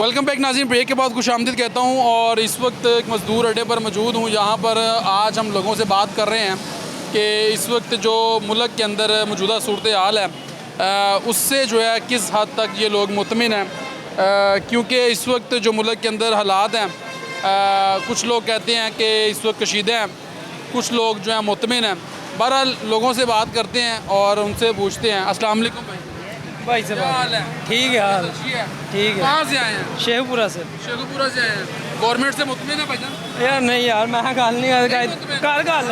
Welcome back नाज़रीन। Break के बाद खुशामदीद कहता हूँ और इस वक्त एक मज़दूर अड्डे पर मौजूद हूँ। यहाँ पर आज हम लोगों से बात कर रहे हैं कि इस वक्त जो मुल्क के अंदर मौजूदा सूरत हाल है उससे जो है किस हद तक ये लोग मुतमिन हैं, क्योंकि इस वक्त जो मुल्क के अंदर हालात हैं कुछ लोग कहते हैं कि इस वक्त कशीदे हैं, कुछ लोग जो हैं मुतमिन हैं। बहरहाल लोगों से बात करते हैं और उनसे पूछते हैं। अस्सलाम वालेकुम भाई से क्या हाल है? ठीक है हाल ठीक है। कहाँ से आए हैं? शेखपुरा से। शेखपुरा से आए हैं। गवर्नमेंट से मुतमिन है भाईजान? यार नहीं यार मैं गल नहीं कर गल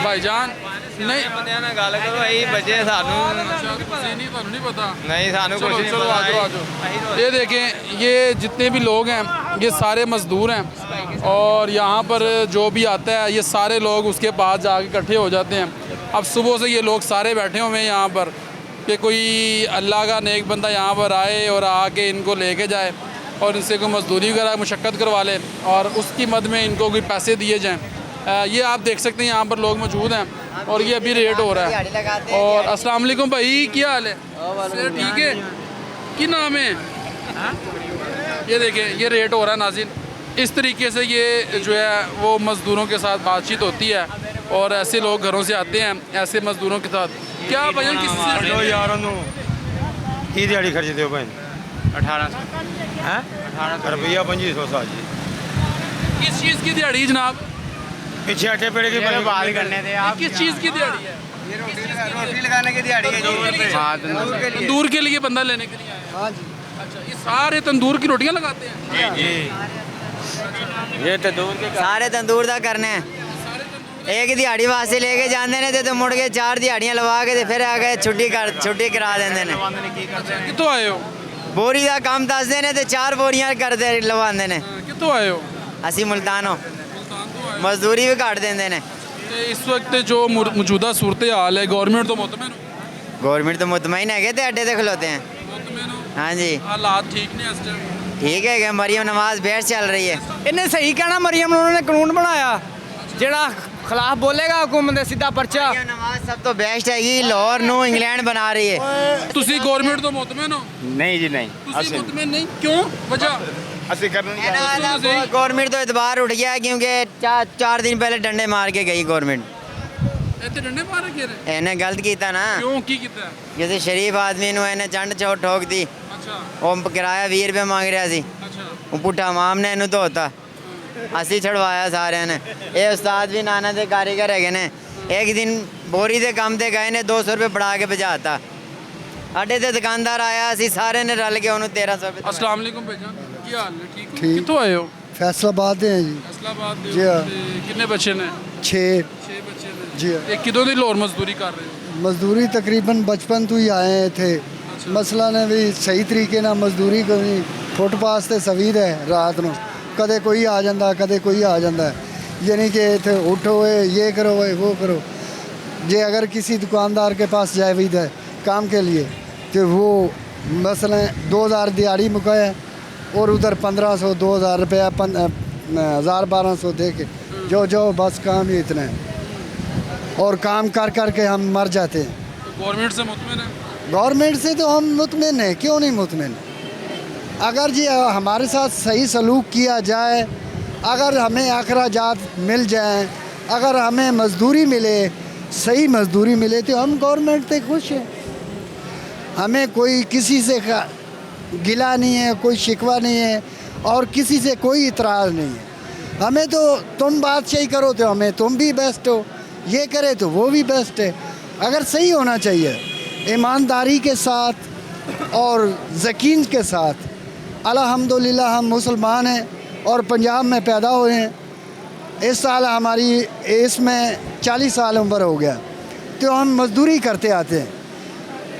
भाईजान नहीं ਬੰਦਿਆਂ ਨਾਲ ਗੱਲ ਕਰੋ ਅਸੀਂ ਬੱਚੇ ਸਾਨੂੰ नहीं पता। ਨਹੀਂ ਸਾਨੂੰ ਕੁਝ ਨਹੀਂ चलो आ जाओ आ जाओ। ये देखें, ये जितने भी लोग हैं ये सारे मज़दूर हैं और यहाँ पर जो भी आता है ये सारे लोग उसके पास जाके इकट्ठे हो जाते हैं। अब सुबह से ये लोग सारे बैठे हुए हैं यहाँ पर कि कोई अल्लाह का नेक बंदा यहाँ पर आए और आके इनको लेके जाए और इनसे कोई मज़दूरी वगैरह मुशक्क़त करवा ले और उसकी मद में इनको कोई पैसे दिए जाएँ। ये आप देख सकते हैं यहाँ पर लोग मौजूद हैं और ये अभी रेट हो रहा है। और अस्सलाम वालेकुम भाई क्या हाल है? ठीक है, क्या नाम है? ये देखें ये रेट हो रहा है नाज़रीन। इस तरीके से ये जो है वो मज़दूरों के साथ बातचीत होती है और ऐसे लोग घरों से आते हैं ऐसे मज़दूरों के साथ। क्या भजन किस यार की दिहाड़ी खर्च दो भाई 1800 रुपया 2500 जी। किस चीज़ की दिहाड़ी जनाब? पीछे अट्ठे पेड़ की बात करने थे आप। किस चीज़ की दिहाड़ी है? रोटी लगाने की दिहाड़ी है जी। हाँ तंदूर के लिए बंदा लेने के लिए आया है। हाँ जी। अच्छा, ये सारे तंदूर की रोटियां लगाते हैं? जी ये तंदूर के सारे तंदूर दा करने एक दिहाड़ी वास्ते लेके जाते हैं तो मुड़ के 4 दिहाड़ियां लवा के फिर आके छुट्टी करा देंगे ने। कितों आए हो? बोरी का काम दसते हैं तो 4 बोरियां करते लवाते हैं। कितों आए हो? असी मुल्तानो मजदूरी भी घट देंगे ने। ते इस वक्त जो मौजूदा सूरत हाल है गवर्नमेंट तो मुतमिन हो? गवर्नमेंट तो मुतमईन है तो अड्डे ते खलोते हैं। मुतमिन हो? हाँ जी हालात ठीक नहीं इस टाइम? ठीक है कि मरियम नवाज बेहस चल रही है। इन्हें सही कहना मरियम उन्होंने कानून बनाया जेड़ा खिलाफ बोलेगा हुकूमत दे सीधा पर्चा। मरियम नवाज सब तो बेस्ट है, लाहौर नू इंग्लैंड बना रही है। तुसी गवर्नमेंट तो मुतमिन हो? नहीं जी नहीं तुसी मुतमिन नहीं क्यों? वजह असि करना नहीं गवर्नमेंट तो एतबार उठ गया क्योंकि 4 दिन पहले डंडे मार के गई गवर्नमेंट। इतने डंडे मार के रहे? इन्हें गलत किया ना, क्यों की किया? जैसे शरीफ आदमी ने इन्हें चंड चोट ठोक दी। अच्छा वो किराया 20 रुपये मांग रहा सी, अच्छा वो पुट्ठा माम ने इनू धोता, असी छड़वाया सारे ने। ये उस्ताद भी नाना के कारीगर है ने। एक दिन बोरी के काम से गए ने 200 रुपये बढ़ा के भजाता। अड्डे ते दुकानदार आया, असी सारे ने रल के उन्होंने 1300 रुपये। अस्सलाम वालेकुम भाईजान क्या हाल है? ठीक हो? कितों आए हो? फैसलाबाद हैं जी। फैसलाबाद दे जी हो? हाँ। ते कितने बच्चे ने? 6 6 बच्चे ने। जी हाँ। ये कितों दी लाहौर मजदूरी कर रहे हो? मजदूरी तकरीबन बचपन तो ही आए थे। मसला ने भी सही तरीके ना मजदूरी कोई फुटपाथ से सवीर है रात को कदे कोई आ जाता कदे कोई आ जाता है, यानी कि इतने उठो ये करो वो करो। जे अगर किसी दुकानदार के पास जावीद है काम के लिए तो वो मसला 2000 दिहाड़ी मुकाया और उधर 1500 2000 रुपया 1000-1200 दे के जो बस काम ही इतना है और काम कर के हम मर जाते हैं। तो गवर्नमेंट से मुतमिन है? गवर्नमेंट से तो हम मुतमिन हैं, क्यों नहीं मुतमिन? अगर जी हमारे साथ सही सलूक किया जाए, अगर हमें अखराजात मिल जाएं, अगर हमें मजदूरी मिले, सही मजदूरी मिले तो हम गवर्नमेंट से खुश हैं। हमें कोई किसी से गिला नहीं है, कोई शिकवा नहीं है और किसी से कोई इतराज़ नहीं है। हमें तो तुम बादशाही करो तो हमें तुम भी बेस्ट हो, ये करे तो वो भी बेस्ट है। अगर सही होना चाहिए ईमानदारी के साथ और यकीन के साथ। अल्हम्दुलिल्लाह हम मुसलमान हैं और पंजाब में पैदा हुए हैं। इस साल हमारी इसमें 40 साल उम्र हो गया तो हम मजदूरी करते आते हैं,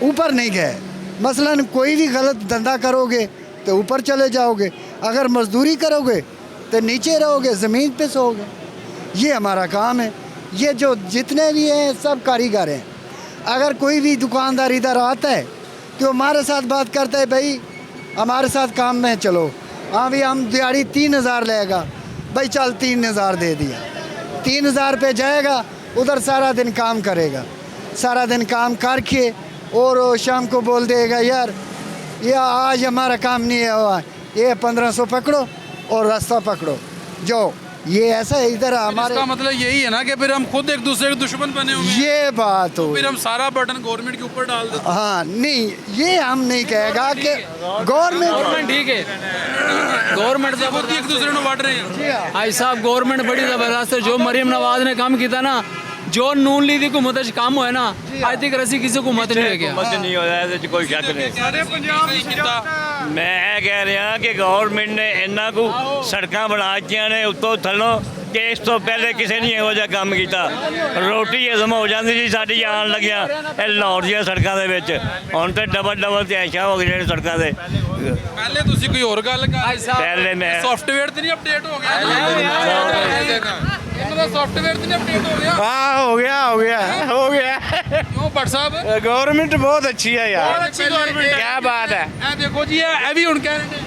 ऊपर नहीं गए। मसलन कोई भी गलत धंधा करोगे तो ऊपर चले जाओगे, अगर मजदूरी करोगे तो नीचे रहोगे, ज़मीन पे सोओगे। ये हमारा काम है। ये जो जितने भी हैं सब कारीगर हैं। अगर कोई भी दुकानदार इधर आता है तो हमारे साथ बात करता है, भाई हमारे साथ काम में चलो। हाँ भी हम दिहाड़ी 3000 लेगा, भाई चल 3000 दे दिया। 3000 पे जाएगा, उधर सारा दिन काम करेगा, सारा दिन काम करके और शाम को बोल देगा यार ये आज हमारा काम नहीं है हुआ, ये 1500 पकड़ो और रास्ता पकड़ो जाओ, ये ऐसा है इधर हमारे। इसका मतलब यही है ना कि फिर हम खुद एक दूसरे के दुश्मन बने हुए हैं, ये बात हो, फिर हम सारा बर्डन गवर्नमेंट के ऊपर डाल देते हैं। हाँ नहीं, ये हम नहीं कहेगा कि गवर्नमेंट ठीक है, गवर्नमेंट से खुद ही एक दूसरे को बांट रहे हैं। भाई साहब गवर्नमेंट बड़ी ज़बरदस्त है। जो मरीम नवाज ने काम किया ना, जो नून लीग हुकूमत च काम होया ना, आज तक रसी किसी हुकूमत नहीं गया। नहीं होया ਇਹਦੇ ਚ ਕੋਈ ਸ਼ੱਕ ਨਹੀਂ। ਮੈਂ ਇਹ ਕਹਿ ਰਿਹਾ ਕਿ ਗਵਰਨਮੈਂਟ ਨੇ ਇੰਨਾ ਕੁ ਸੜਕਾਂ ਬਣਾ ਦਿੱਤੀਆਂ ਨੇ ਉੱਤੋਂ ਥੱਲੋਂ ਕਿ ਇਸ ਤੋਂ ਪਹਿਲੇ ਕਿਸੇ ਨੇ ਇਹੋ ਜਿਹਾ ਕੰਮ ਕੀਤਾ। ਰੋਟੀ ਹਜ਼ਮ ਹੋ ਜਾਂਦੀ ਸੀ ਸਾਡੀ ਆਉਣ ਲੱਗਿਆ ਇਹ ਲਾਹੌਰ ਦੀਆਂ ਸੜਕਾਂ ਦੇ ਵਿੱਚ, ਹੁਣ ਤੇ ਡਬਲ ਤੇ ਐਸ਼ਾ ਹੋ ਗਈਆਂ ਨੇ ਸੜਕਾਂ ਦੇ। ਪਹਿਲੇ ਤੁਸੀਂ ਕੋਈ ਹੋਰ ਗੱਲ ਕਰ ਪਹਿਲੇ ਮੈਂ ਸੌਫਟਵੇਅਰ ਤੇ ਨਹੀਂ ਅਪਡੇਟ ਹੋ ਗਿਆ ਇਹਨਾਂ ਦਾ ਸੌਫਟਵੇਅਰ ਤੇ ਨਹੀਂ ਅਪਡੇਟ ਹੋ ਗਿਆ। हाँ हो गया ਕਿਉਂ ਭੱਟ ਸਾਹਿਬ गवर्नमेंट बहुत अच्छी है ਬਹੁਤ ਅੱਛੀ ਗਵਰਨਮੈਂਟ क्या बात है। ਇਹ ਦੇਖੋ ਜੀ ਇਹ ਵੀ ਹੁਣ ਕਹਿ ਰਹੇ ਨੇ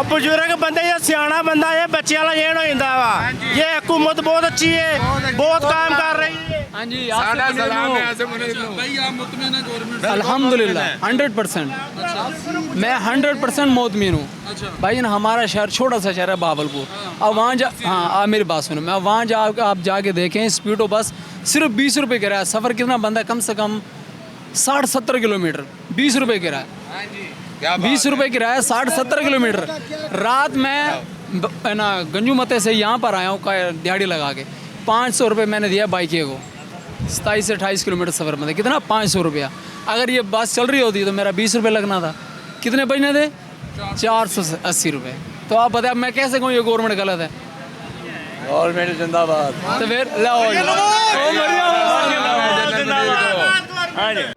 अब बुजुर्ग बंदा या सियाना बंदा ये बच्चे वाला जेन हो जाता वा। ये हुकूमत बहुत अच्छी है, बहुत काम कर रही है। हाँ जी, भाई आप मुतमिन हैं गवर्नमेंट से? अल्हम्दुलिल्लाह 100%। मैं 100% मुतमिन हूँ भाई। हमारा शहर छोटा सा शहर है बावलपुर। अब वहाँ जा, हाँ आप मेरी बात सुनो, मैं वहाँ जा आप जाके देखें स्पीडो बस सिर्फ 20 रुपये किराया। सफ़र कितना बनता है? कम से कम 60-70 किलोमीटर, 20 रुपये किराया। 20 रुपये किराया, 60-70 किलोमीटर। रात में है ना गंजू मते से यहाँ पर आया हूँ दिहाड़ी लगा के, 500 रुपये मैंने दिया बाइक को। 27 से 28 किलोमीटर सफ़र में था, कितना 500 रुपया। अगर ये बस चल रही होती तो मेरा 20 रुपये लगना था। कितने बचने थे? 480 रुपये। तो आप बताए मैं कैसे कहूँ ये गवर्नमेंट गलत है? गवर्नमेंट जिंदाबाद। तो फिर लो हाँ जी।